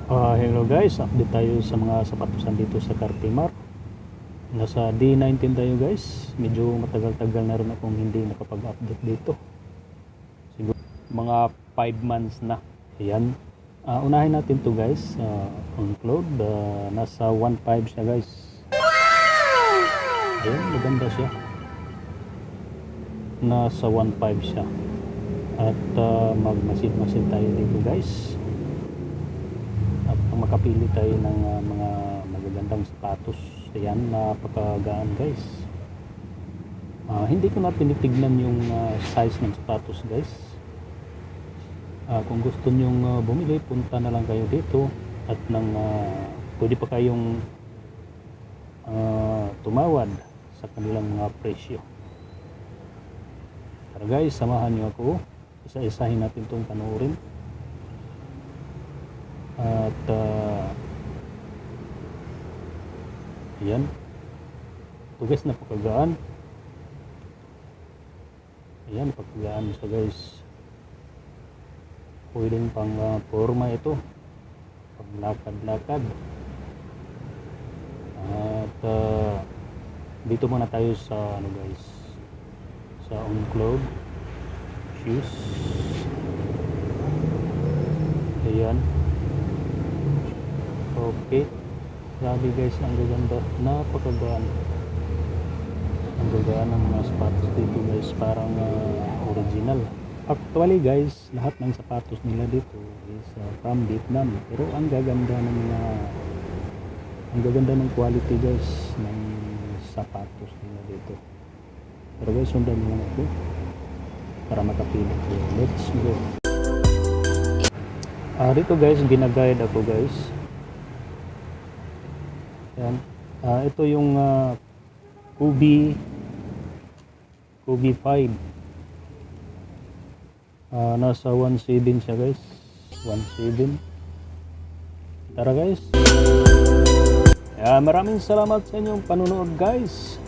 Hello guys, update tayo sa mga sapatos dito sa Cartimar. Nasa D19 tayo guys. Medyo matagal-tagal na rin akong hindi nakapag-update dito. Siguro mga 5 months na. Ayan. Unahin natin to guys. On cloud. Nasa 1.5 siya guys. Ayan, maganda siya. Nasa 1.5 siya. At magmasid-masid tayo dito guys. At makapili tayo ng mga magagandang sapatos. Ayan, napakagaan guys. Hindi ko na tinitignan yung size ng sapatos guys. Kung gusto nyong bumili, punta na lang kayo dito. At pwede pa kayong tumawad sa kanilang mga presyo. Tara guys, samahan nyo ako. Isa-isahin natin itong panoorin. At ayan, ito guys, napakagaan. Ayan, napakagaan siya guys. Pwedeng pang forma ito, pang lakad-lakad. At dito muna tayo sa ano guys, sa on-cloud shoes. Ayan. Okay, grabe guys, ang gaganda, napakagaan. Ang gagaan ng mga sapatos dito guys, parang original. Actually guys, lahat ng sapatos nila dito is from Vietnam, pero ang gaganda ng quality guys ng sapatos nila dito. Pero guys, sundan mo na ito para makapili ko. Let's go. Dito guys, ginaguide ako guys. Yan. Ito yung Kobe 5. Nasa 1.7 siya guys. 1.7. Tara guys. Maraming salamat sa inyong panunood guys.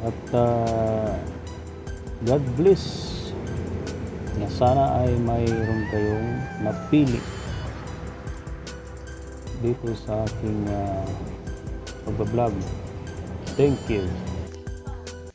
At God bless. Na sana ay mayroon kayong napili dito sa aking pagbablog. Thank you.